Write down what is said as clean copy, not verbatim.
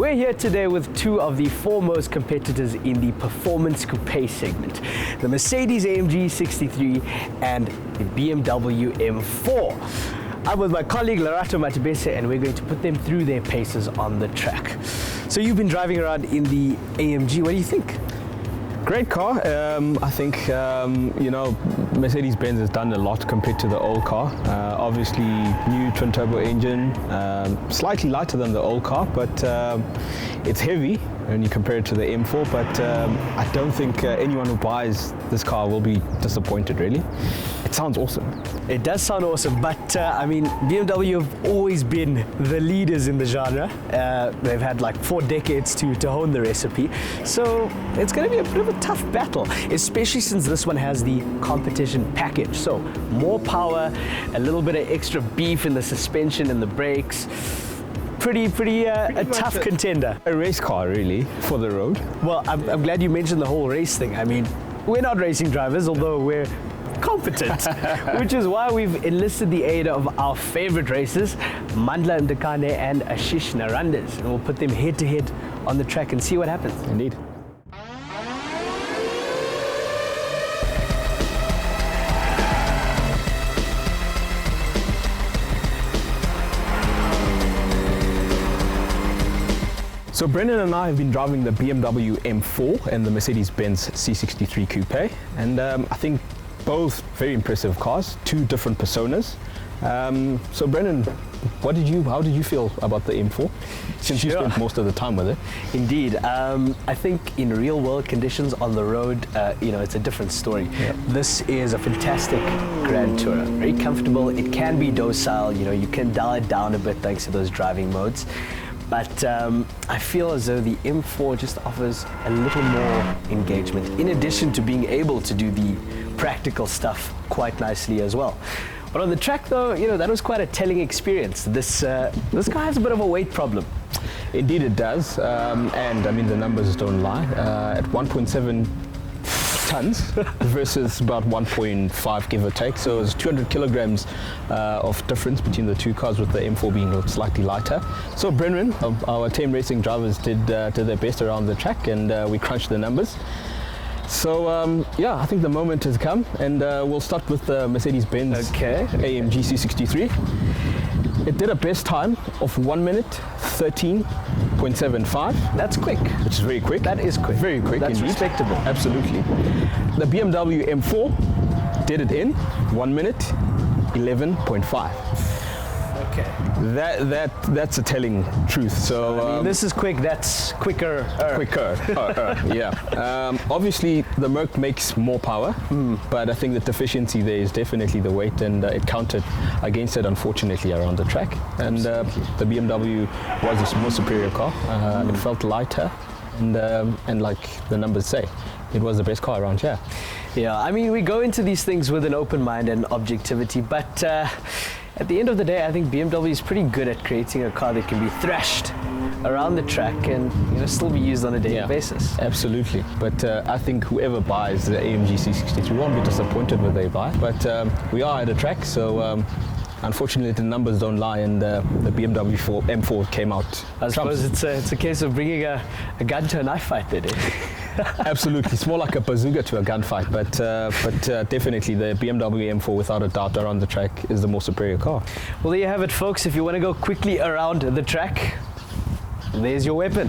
We're here today with two of the foremost competitors in the performance coupe segment, the Mercedes-AMG C63 and the BMW M4. I'm with my colleague Lerato Matebese and we're going to put them through their paces on the track. So you've been driving around in the AMG, what do you think? Great car. I think, Mercedes-Benz has done a lot compared to the old car. Obviously, new twin-turbo engine, slightly lighter than the old car, but it's heavy when you compare it to the M4, but I don't think anyone who buys this car will be disappointed, really. It sounds awesome. It does sound awesome, but BMW have always been the leaders in the genre. They've had like 4 decades to hone the recipe, so it's going to be a bit of a tough battle, especially since this one has the competition package. So more power, a little bit of extra beef in the suspension and the brakes. Pretty a tough contender. A race car, really, for the road. Well, I'm glad you mentioned the whole race thing. I mean, we're not racing drivers, although we're competent, which is why we've enlisted the aid of our favorite racers, Mandla Ndekane and Ashish Narandas, and we'll put them head to head on the track and see what happens. Indeed. So Brendan and I have been driving the BMW M4 and the Mercedes-Benz C63 Coupe, and I think both very impressive cars, 2 different personas. So Brendan, how did you feel about the M4 since you spent most of the time with it? Indeed, I think in real world conditions on the road, it's a different story. Yeah. This is a fantastic Grand Tourer, very comfortable. It can be docile, you can dial it down a bit thanks to those driving modes. But I feel as though the M4 just offers a little more engagement, in addition to being able to do the practical stuff quite nicely as well. But on the track though, that was quite a telling experience. This car has a bit of a weight problem. Indeed it does, and I mean the numbers don't lie. At 1.7 tons versus about 1.5 give or take, so it's 200 kilograms of difference between the two cars, with the M4 being slightly lighter. So Brendan, our team racing drivers did their best around the track, and we crunched the numbers. So I think the moment has come, and we'll start with the Mercedes-Benz AMG C63. It did a best time of 1 minute 13.75. That's quick. Which is very quick. That is quick. Very quick. That's indeed. Respectable. Absolutely. The BMW M4 did it in 1 minute 11.5. Okay. That's a telling truth. So this is quick. That's quicker. Yeah. Obviously, the Merc makes more power, but I think the deficiency there is definitely the weight, and it counted against it, unfortunately, around the track. And the BMW was a more superior car. It felt lighter, and like the numbers say, it was the best car around here. Yeah. I mean, we go into these things with an open mind and objectivity, but at the end of the day, I think BMW is pretty good at creating a car that can be thrashed around the track and still be used on a daily basis. Absolutely. But I think whoever buys the AMG C63 won't be disappointed when they buy. But we are at a track, so unfortunately the numbers don't lie, and the BMW M4 came out. I suppose it's a case of bringing a gun to a knife fight there. Absolutely, it's more like a bazooka to a gunfight, but definitely the BMW M4, without a doubt, around the track is the more superior car. Well, there you have it, folks. If you want to go quickly around the track, there's your weapon.